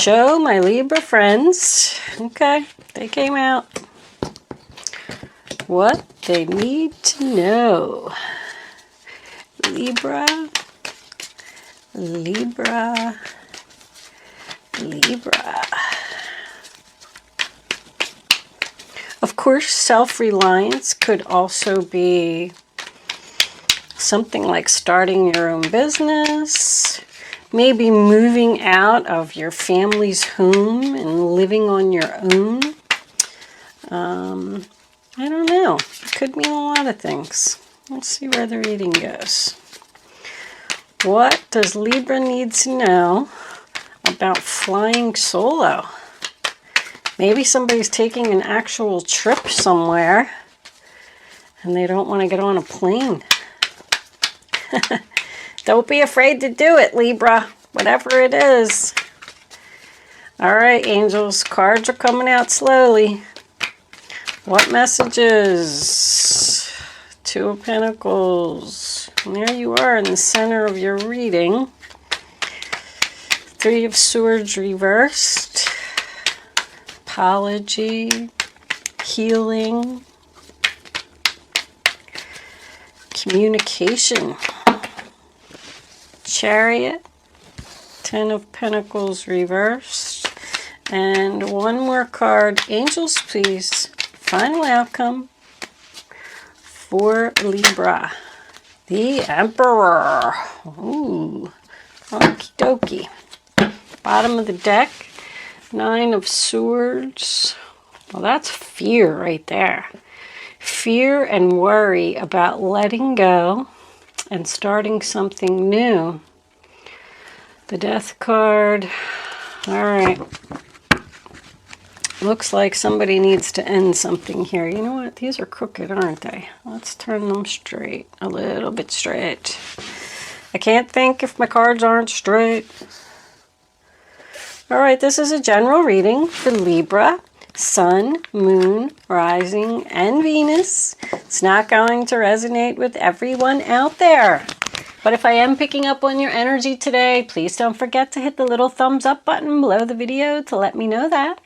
show my Libra friends, okay, they came out, what they need to know. Libra, Libra, Libra. Of course, self-reliance could also be something like starting your own business, maybe moving out of your family's home and living on your own. I don't know. It could mean a lot of things. Let's see where the reading goes. What does Libra need to know about flying solo? Maybe somebody's taking an actual trip somewhere and they don't want to get on a plane. Don't be afraid to do it, Libra, whatever it is. All right, angels, cards are coming out slowly. What messages? Two of Pentacles. And there you are in the center of your reading. Three of Swords reversed. Apology. Healing. Communication. Chariot. Ten of Pentacles reversed. And one more card. Angels, please. Final outcome for Libra. The Emperor. Ooh. Okie dokie. Bottom of the deck. Nine of Swords. Well, that's fear right there. Fear and worry about letting go and starting something new. The Death card. All right. Looks like somebody needs to end something here. You know what? These are crooked, aren't they? Let's turn them straight. A little bit straight. I can't think if my cards aren't straight. All right, this is a general reading for Libra. Sun, Moon, Rising, and Venus. It's not going to resonate with everyone out there. But if I am picking up on your energy today, please don't forget to hit the little thumbs up button below the video to let me know that.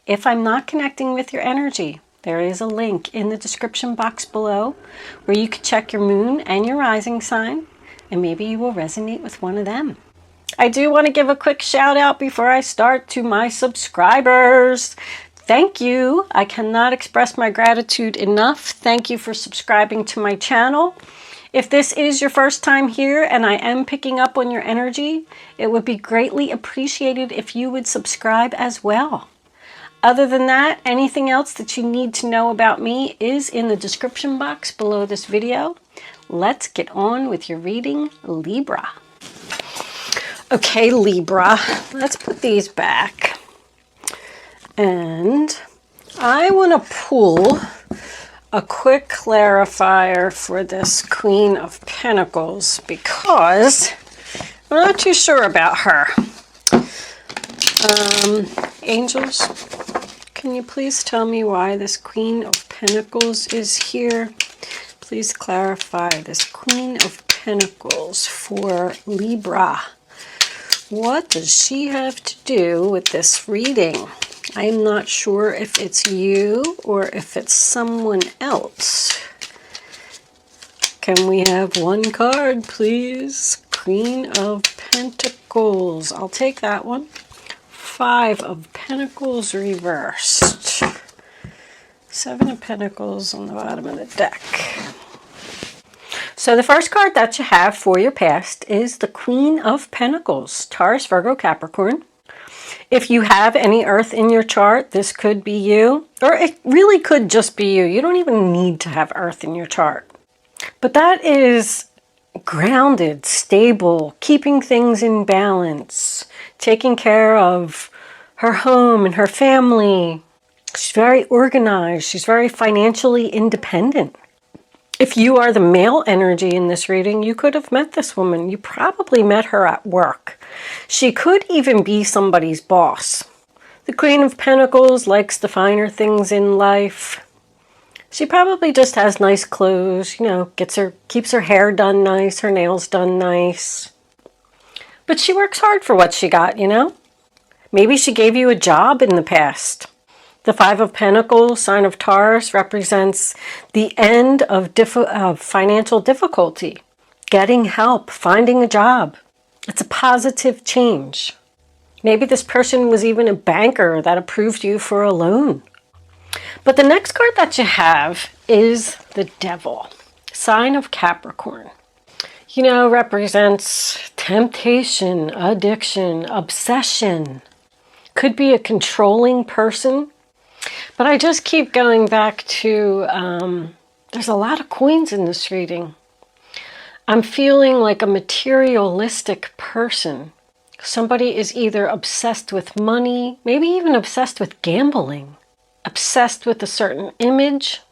If I'm not connecting with your energy, there is a link in the description box below where you can check your moon and your rising sign, and maybe you will resonate with one of them. I do want to give a quick shout out before I start to my subscribers. Thank you. I cannot express my gratitude enough. Thank you for subscribing to my channel. If this is your first time here and I am picking up on your energy, it would be greatly appreciated if you would subscribe as well. Other than that, anything else that you need to know about me is in the description box below this video. Let's get on with your reading, Libra. Okay, Libra, let's put these back. And I want to pull a quick clarifier for this Queen of Pentacles because I'm not too sure about her. Angels, can you please tell me why this Queen of Pentacles is here? Please clarify this Queen of Pentacles for Libra. What does she have to do with this reading? I'm not sure if it's you or if it's someone else. Can we have one card, please? Queen of Pentacles. I'll take that one. Five of Pentacles reversed. Seven of Pentacles on the bottom of the deck. So the first card that you have for your past is the Queen of Pentacles, Taurus, Virgo, Capricorn. If you have any Earth in your chart, this could be you, or it really could just be you. You don't even need to have Earth in your chart. But that is grounded, stable, keeping things in balance, taking care of her home and her family. She's very organized. She's very financially independent. If you are the male energy in this reading, you could have met this woman. You probably met her at work. She could even be somebody's boss. The Queen of Pentacles likes the finer things in life. She probably just has nice clothes, you know, keeps her hair done nice, her nails done nice. But she works hard for what she got, you know? Maybe she gave you a job in the past. The Five of Pentacles, sign of Taurus, represents the end of financial difficulty, getting help, finding a job. It's a positive change. Maybe this person was even a banker that approved you for a loan. But the next card that you have is the Devil, sign of Capricorn. You know, represents temptation, addiction, obsession. Could be a controlling person. But I just keep going back to, there's a lot of coins in this reading. I'm feeling like a materialistic person. Somebody is either obsessed with money, maybe even obsessed with gambling, obsessed with a certain image.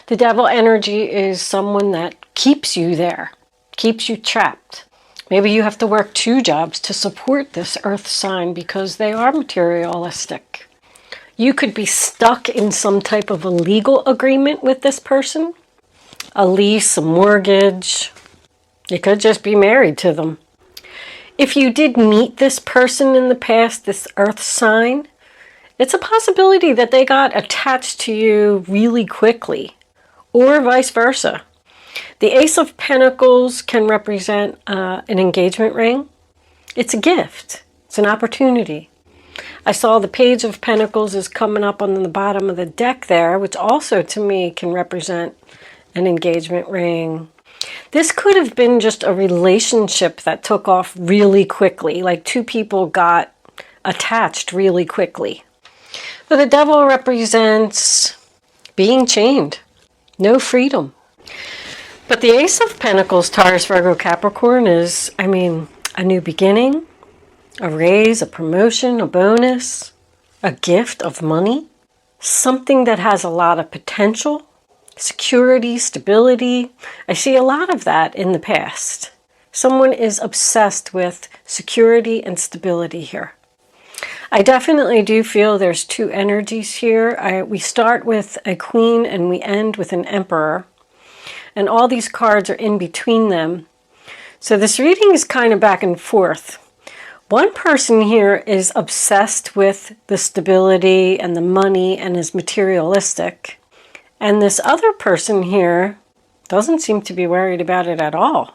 The Devil energy is someone that keeps you there, keeps you trapped. Maybe you have to work 2 jobs to support this earth sign because they are materialistic. You could be stuck in some type of a legal agreement with this person, a lease, a mortgage. You could just be married to them. If you did meet this person in the past, this earth sign, it's a possibility that they got attached to you really quickly, or vice versa. The Ace of Pentacles can represent an engagement ring. It's a gift. It's an opportunity. I saw the Page of Pentacles is coming up on the bottom of the deck there, which also to me can represent an engagement ring. This could have been just a relationship that took off really quickly, like 2 people got attached really quickly. But the Devil represents being chained, no freedom. But the Ace of Pentacles, Taurus, Virgo, Capricorn is, a new beginning, a raise, a promotion, a bonus, a gift of money, something that has a lot of potential, security, stability. I see a lot of that in the past. Someone is obsessed with security and stability here. I definitely do feel there's 2 energies here. We start with a Queen and we end with an Emperor. And all these cards are in between them. So this reading is kind of back and forth. One person here is obsessed with the stability and the money and is materialistic. And this other person here doesn't seem to be worried about it at all.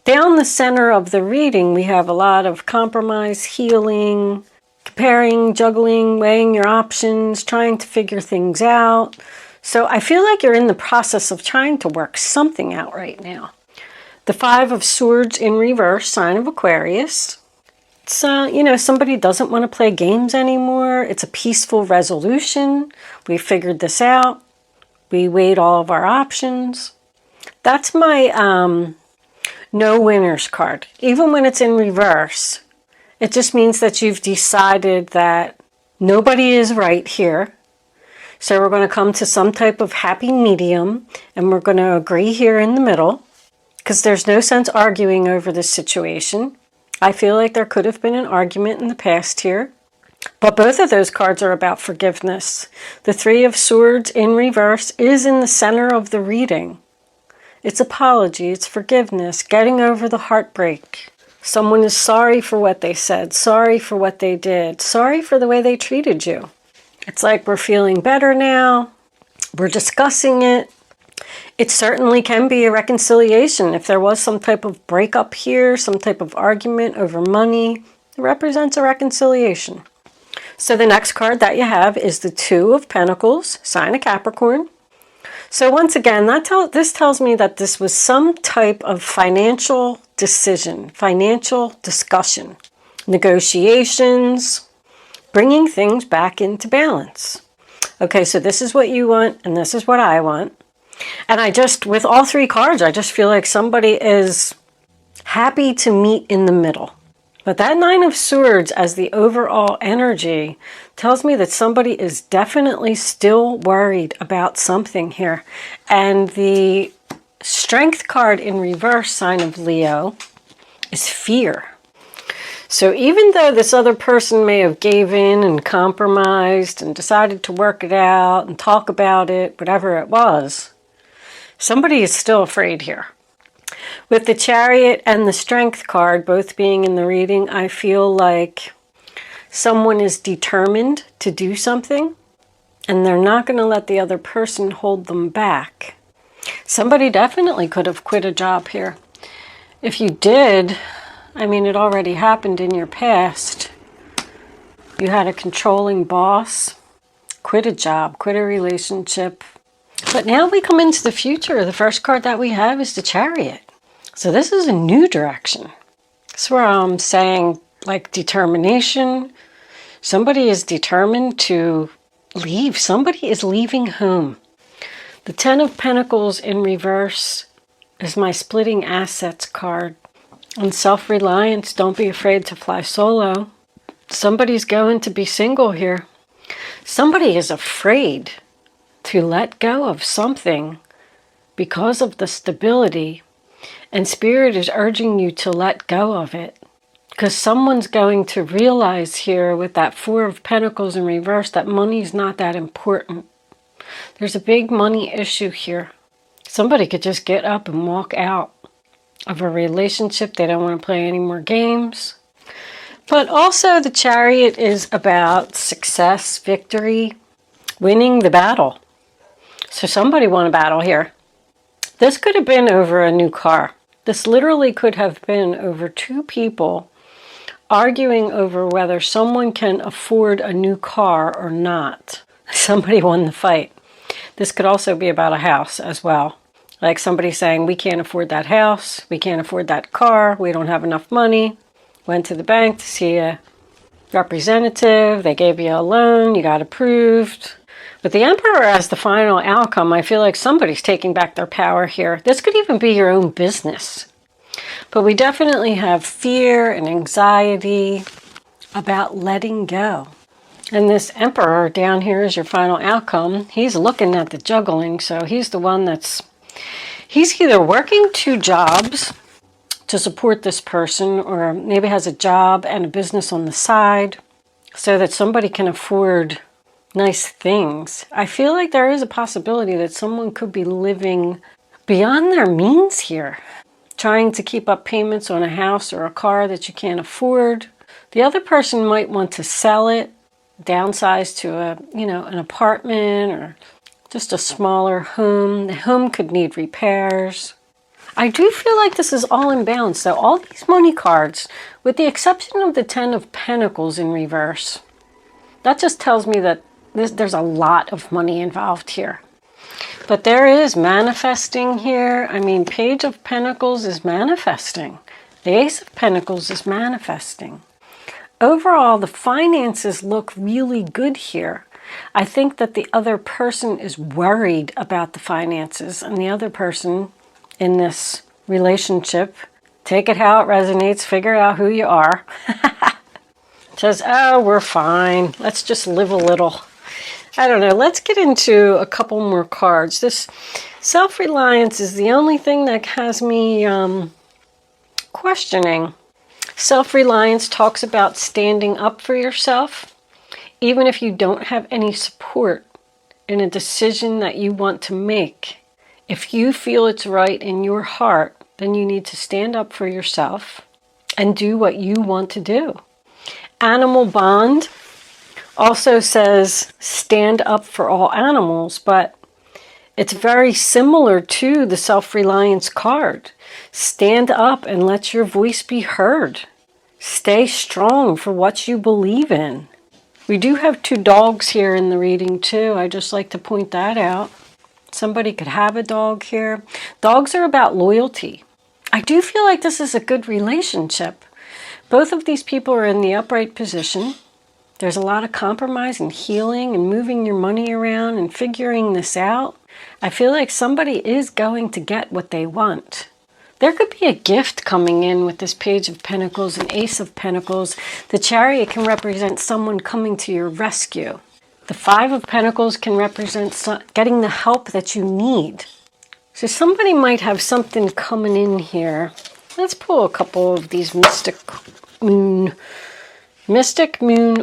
Down the center of the reading, we have a lot of compromise, healing, comparing, juggling, weighing your options, trying to figure things out. So I feel like you're in the process of trying to work something out right now. The Five of Swords in reverse, sign of Aquarius. It's, somebody doesn't want to play games anymore. It's a peaceful resolution. We figured this out. We weighed all of our options. That's my no winners card. Even when it's in reverse, it just means that you've decided that nobody is right here. So we're going to come to some type of happy medium and we're going to agree here in the middle because there's no sense arguing over this situation. I feel like there could have been an argument in the past here. But both of those cards are about forgiveness. The Three of Swords in reverse is in the center of the reading. It's apology, it's forgiveness, getting over the heartbreak. Someone is sorry for what they said, sorry for what they did, sorry for the way they treated you. It's like we're feeling better now. We're discussing it. It certainly can be a reconciliation. If there was some type of breakup here, some type of argument over money, it represents a reconciliation. So the next card that you have is the Two of Pentacles, sign of Capricorn. So once again, this tells me that this was some type of financial decision, financial discussion, negotiations, bringing things back into balance. Okay, so this is what you want and this is what I want. And with all 3 cards, I just feel like somebody is happy to meet in the middle. But that Nine of Swords as the overall energy tells me that somebody is definitely still worried about something here. And the Strength card in reverse, sign of Leo, is fear. So even though this other person may have gave in and compromised and decided to work it out and talk about it, whatever it was, somebody is still afraid here. With the Chariot and the Strength card both being in the reading, I feel like Someone is determined to do something, and they're not going to let the other person hold them back. Somebody definitely could have quit a job here. If you did, I mean, it already happened in your past. You had a controlling boss, quit a job, quit a relationship. But now we come into the future. The first card that we have is the Chariot. So this is a new direction. That's where I'm saying, like, determination. Somebody is determined to leave. Somebody is leaving home. The Ten of Pentacles in reverse is my splitting assets card. And self-reliance, don't be afraid to fly solo. Somebody's going to be single here. Somebody is afraid to let go of something because of the stability. And Spirit is urging you to let go of it. Because someone's going to realize here with that Four of Pentacles in reverse that money's not that important. There's a big money issue here. Somebody could just get up and walk out of a relationship. They don't want to play any more games. But also the Chariot is about success, victory, winning the battle. So somebody won a battle here. This could have been over a new car. This literally could have been over two people arguing over whether someone can afford a new car or not. Somebody won the fight. This could also be about a house as well. Like somebody saying, we can't afford that house, we can't afford that car, we don't have enough money. Went to the bank to see a representative, they gave you a loan, you got approved. But the Emperor as the final outcome, I feel like somebody's taking back their power here. This could even be your own business. But we definitely have fear and anxiety about letting go. And this Emperor down here is your final outcome. He's looking at the juggling, so he's the one he's either working two jobs to support this person, or maybe has a job and a business on the side so that somebody can afford nice things. I feel like there is a possibility that someone could be living beyond their means here, trying to keep up payments on a house or a car that you can't afford. The other person might want to sell it, downsize to an apartment or just a smaller home. The home could need repairs. I do feel like this is all in balance. So all these money cards, with the exception of the Ten of Pentacles in reverse, that just tells me that there's a lot of money involved here. But there is manifesting here. I mean, Page of Pentacles is manifesting. The Ace of Pentacles is manifesting. Overall, the finances look really good here. I think that the other person is worried about the finances, and the other person in this relationship, take it how it resonates, figure out who you are, says, oh, we're fine. Let's just live a little. I don't know. Let's get into a couple more cards. This self-reliance is the only thing that has me questioning. Self-reliance talks about standing up for yourself, even if you don't have any support in a decision that you want to make. If you feel it's right in your heart, then you need to stand up for yourself and do what you want to do. Animal bond also says stand up for all animals, but it's very similar to the self-reliance card. Stand up and let your voice be heard. Stay strong for what you believe in. We do have two dogs here in the reading too. I just like to point that out. Somebody could have a dog here. Dogs are about loyalty. I do feel like this is a good relationship. Both of these people are in the upright position. There's a lot of compromise and healing and moving your money around and figuring this out. I feel like somebody is going to get what they want. There could be a gift coming in with this Page of Pentacles and Ace of Pentacles. The Chariot can represent someone coming to your rescue. The Five of Pentacles can represent getting the help that you need. So somebody might have something coming in here. Let's pull a couple of these Mystic Moon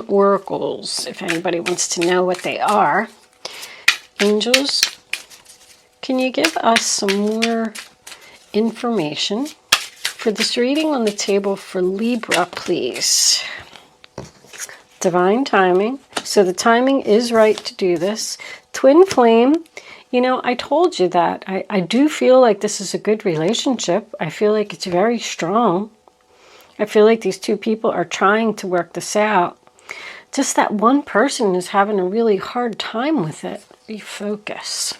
oracles, if anybody wants to know what they are. Angels, can you give us some more information for this reading on the table for Libra, please? Divine timing. So the timing is right to do this. Twin flame. You know, I told you that. I do feel like this is a good relationship. I feel like it's very strong. I feel like these two people are trying to work this out. Just that one person is having a really hard time with it. Refocus.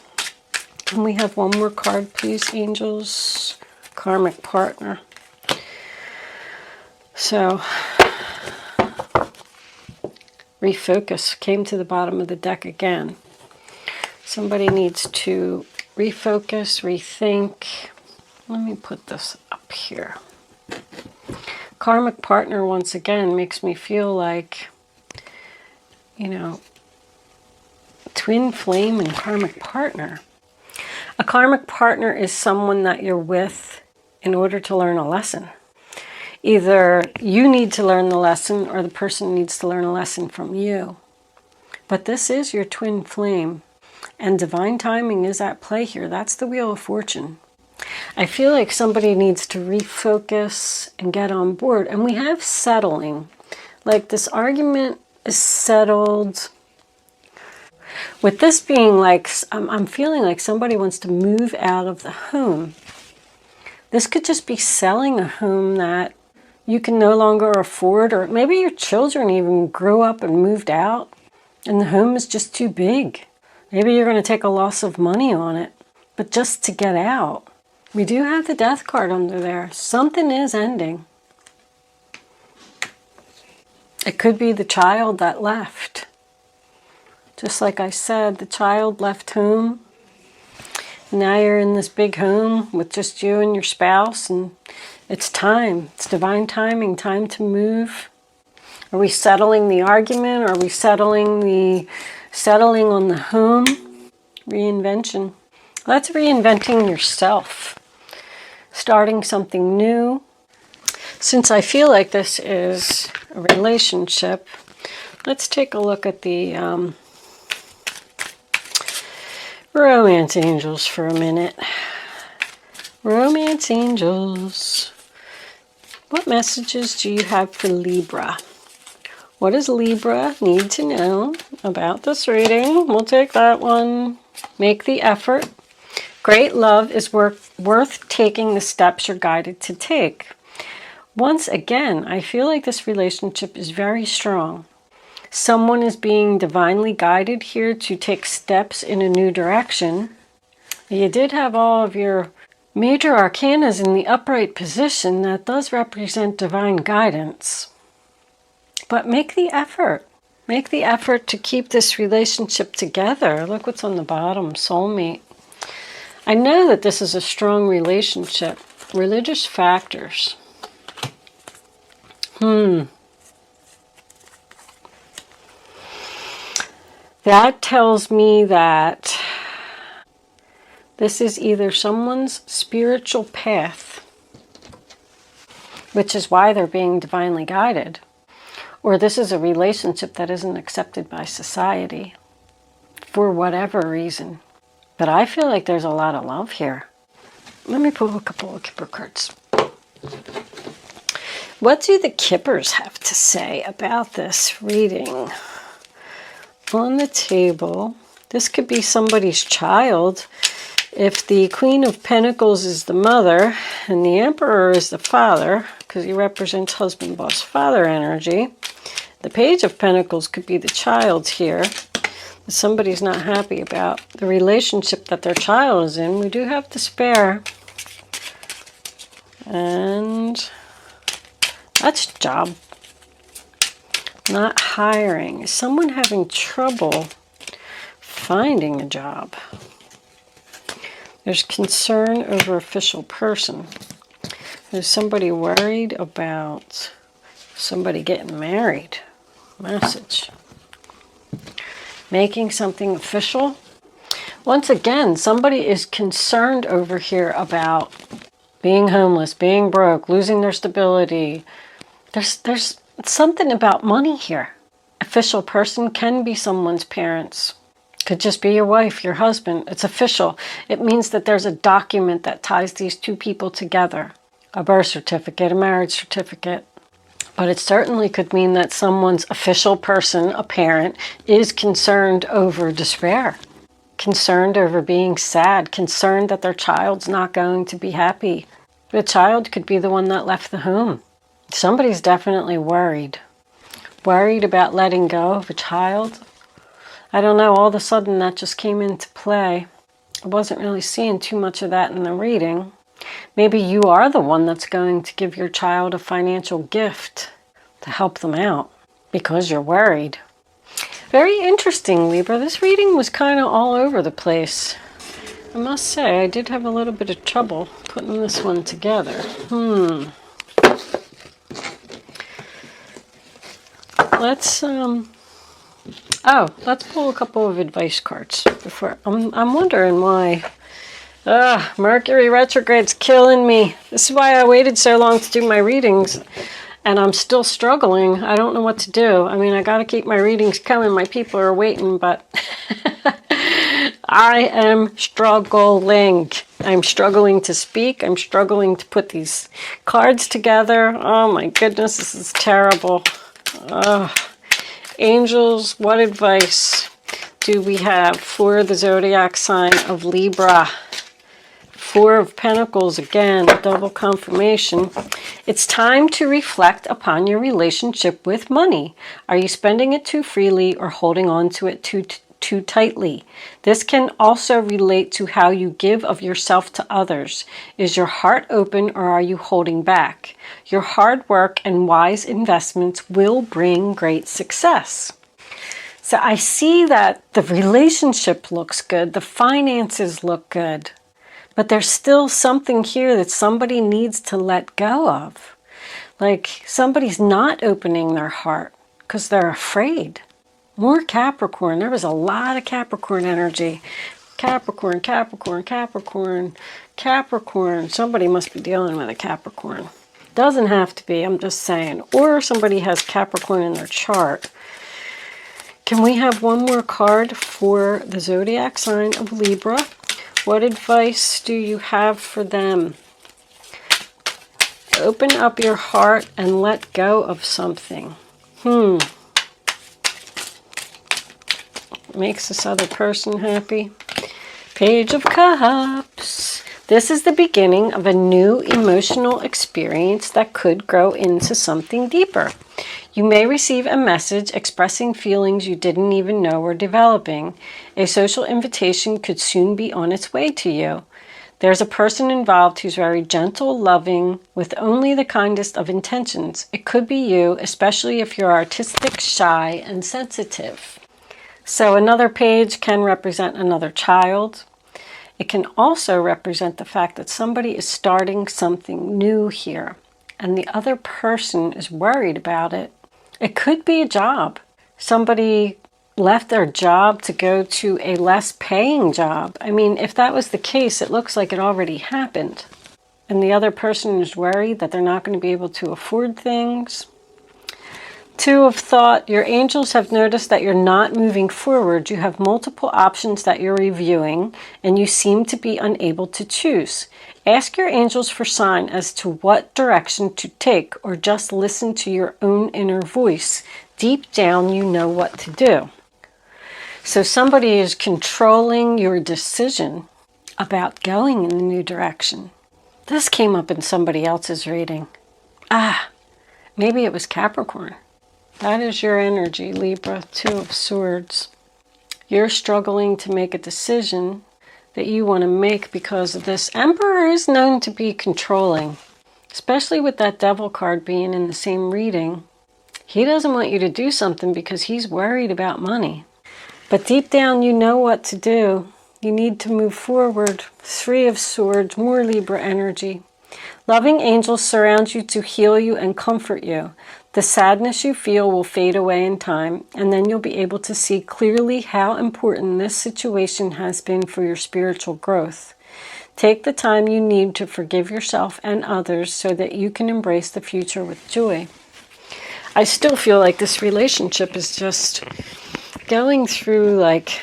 Can we have one more card, please, angels? Karmic partner. So, refocus came to the bottom of the deck again. Somebody needs to refocus, rethink. Let me put this up here. Karmic partner, once again, makes me feel like, you know, twin flame and karmic partner. A karmic partner is someone that you're with in order to learn a lesson. Either you need to learn the lesson or the person needs to learn a lesson from you. But this is your twin flame, and divine timing is at play here. That's the Wheel of Fortune. I feel like somebody needs to refocus and get on board. And we have settling. Like this argument is settled. With this being like, I'm feeling like somebody wants to move out of the home. This could just be selling a home that you can no longer afford, or maybe your children even grew up and moved out and the home is just too big. Maybe you're going to take a loss of money on it, but just to get out. We do have the Death card under there. Something is ending. It could be the child that left. Just like I said, the child left home. Now you're in this big home with just you and your spouse, and it's time. It's divine timing, time to move. Are we settling the argument? Are we settling on the home? Reinvention. That's reinventing yourself. Starting something new. Since I feel like this is a relationship, let's take a look at the romance angels for a minute. Romance angels. What messages do you have for Libra? What does Libra need to know about this reading? We'll take that one. Make the effort. Great love is worth taking the steps you're guided to take. Once again, I feel like this relationship is very strong. Someone is being divinely guided here to take steps in a new direction. You did have all of your major arcanas in the upright position. That does represent divine guidance. But make the effort. Make the effort to keep this relationship together. Look what's on the bottom, soulmate. I know that this is a strong relationship. Religious factors. That tells me that this is either someone's spiritual path, which is why they're being divinely guided, or this is a relationship that isn't accepted by society for whatever reason. But I feel like there's a lot of love here. Let me pull a couple of Kipper cards. What do the Kippers have to say about this reading? On the table, this could be somebody's child. If the Queen of Pentacles is the mother and the Emperor is the father, because he represents husband, boss, father energy, the Page of Pentacles could be the child here. Somebody's not happy about the relationship that their child is in. We do have despair. And that's job. Not hiring. Is someone having trouble finding a job? There's concern over official person. There's somebody worried about somebody getting married. Message. Making something official. Once again, somebody is concerned over here about being homeless, being broke, losing their stability. There's something about money here. Official person can be someone's parents. Could just be your wife, your husband. It's official. It means that there's a document that ties these two people together. A birth certificate, a marriage certificate. But it certainly could mean that someone's official person, a parent, is concerned over despair, concerned over being sad, concerned that their child's not going to be happy. The child could be the one that left the home. Somebody's definitely worried. Worried about letting go of a child. I don't know, all of a sudden that just came into play. I wasn't really seeing too much of that in the reading. Maybe you are the one that's going to give your child a financial gift to help them out because you're worried. Very interesting, Libra. This reading was kind of all over the place. I must say, I did have a little bit of trouble putting this one together. Let's pull a couple of advice cards before. I'm wondering why. Mercury retrograde's killing me. This is why I waited so long to do my readings, and I'm still struggling. I don't know what to do. I mean, I got to keep my readings coming. My people are waiting, but I am struggling. I'm struggling to speak. I'm struggling to put these cards together. Oh my goodness, this is terrible. Angels, what advice do we have for the zodiac sign of Libra? Four of Pentacles, again, double confirmation. It's time to reflect upon your relationship with money. Are you spending it too freely or holding on to it too tightly? This can also relate to how you give of yourself to others. Is your heart open or are you holding back? Your hard work and wise investments will bring great success. So I see that the relationship looks good, the finances look good. But there's still something here that somebody needs to let go of. Like somebody's not opening their heart because they're afraid. More Capricorn. There was a lot of Capricorn energy. Capricorn, Capricorn, Capricorn, Capricorn. Somebody must be dealing with a Capricorn. Doesn't have to be, I'm just saying. Or somebody has Capricorn in their chart. Can we have one more card for the zodiac sign of Libra? What advice do you have for them? Open up your heart and let go of something. Makes this other person happy. Page of Cups. This is the beginning of a new emotional experience that could grow into something deeper. You may receive a message expressing feelings you didn't even know were developing. A social invitation could soon be on its way to you. There's a person involved who's very gentle, loving, with only the kindest of intentions. It could be you, especially if you're artistic, shy, and sensitive. So another page can represent another child. It can also represent the fact that somebody is starting something new here, and the other person is worried about it. It could be a job. Somebody left their job to go to a less paying job. I mean, if that was the case, it looks like it already happened. And the other person is worried that they're not going to be able to afford things. Two of Thought. Your angels have noticed that you're not moving forward. You have multiple options that you're reviewing, and you seem to be unable to choose. Ask your angels for sign as to what direction to take, or just listen to your own inner voice. Deep down, you know what to do. So somebody is controlling your decision about going in a new direction. This came up in somebody else's reading. Maybe it was Capricorn. That is your energy, Libra. Two of Swords. You're struggling to make a decision that you want to make because of this. Emperor is known to be controlling, especially with that Devil card being in the same reading. He doesn't want you to do something because he's worried about money. But deep down, you know what to do. You need to move forward. Three of Swords, more Libra energy. Loving angels surround you to heal you and comfort you. The sadness you feel will fade away in time, and then you'll be able to see clearly how important this situation has been for your spiritual growth. Take the time you need to forgive yourself and others so that you can embrace the future with joy. I still feel like this relationship is just going through, like,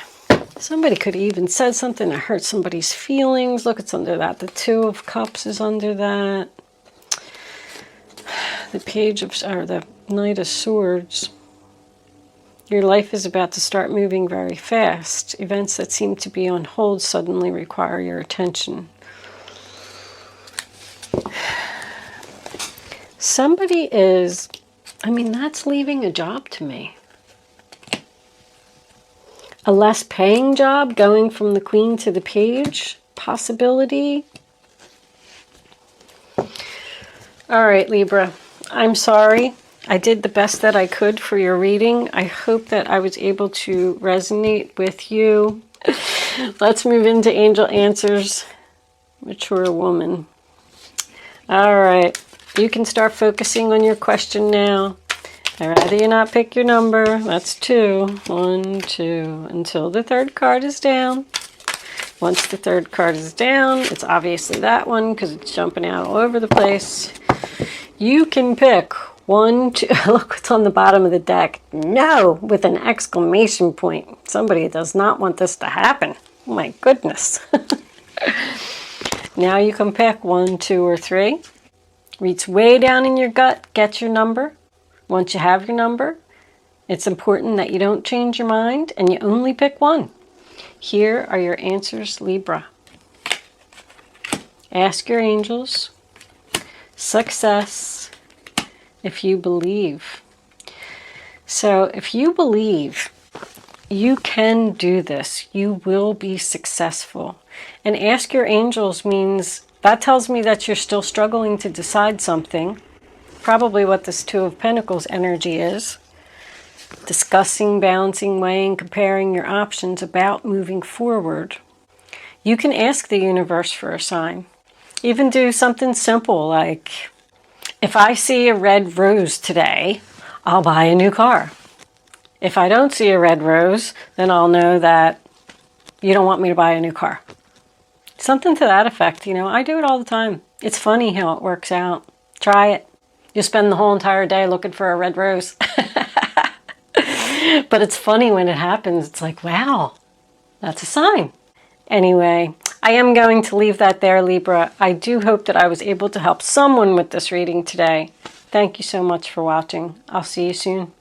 somebody could even said something that hurt somebody's feelings. Look, it's under that. The Two of Cups is under that. the Page of, or the Knight of Swords. Your life is about to start moving very fast. Events that seem to be on hold suddenly require your attention. Somebody is, I mean, that's leaving a job to me. A less paying job, going from the Queen to the Page, possibility. All right, Libra, I'm sorry. I did the best that I could for your reading. I hope that I was able to resonate with you. Let's move into angel answers. Mature woman. All right. You can start focusing on your question now. I'd rather you not pick your number. That's 2. 1, 2. Until the third card is down. Once the third card is down, it's obviously that one because it's jumping out all over the place. You can pick 1, 2, look what's on the bottom of the deck. No, with an exclamation point. Somebody does not want this to happen. Oh my goodness. Now you can pick 1, 2, or 3. Reach way down in your gut, get your number. Once you have your number, it's important that you don't change your mind and you only pick 1. Here are your answers, Libra. Ask your angels. Success. If you believe. So if you believe, you can do this. You will be successful. And ask your angels means, that tells me that you're still struggling to decide something. Probably what this 2 of Pentacles energy is. Discussing, balancing, weighing, comparing your options about moving forward. You can ask the universe for a sign. Even do something simple like, if I see a red rose today, I'll buy a new car. If I don't see a red rose, then I'll know that you don't want me to buy a new car. Something to that effect, you know. I do it all the time. It's funny how it works out. Try it. You'll spend the whole entire day looking for a red rose. But it's funny when it happens. It's like, wow, that's a sign. Anyway, I am going to leave that there, Libra. I do hope that I was able to help someone with this reading today. Thank you so much for watching. I'll see you soon.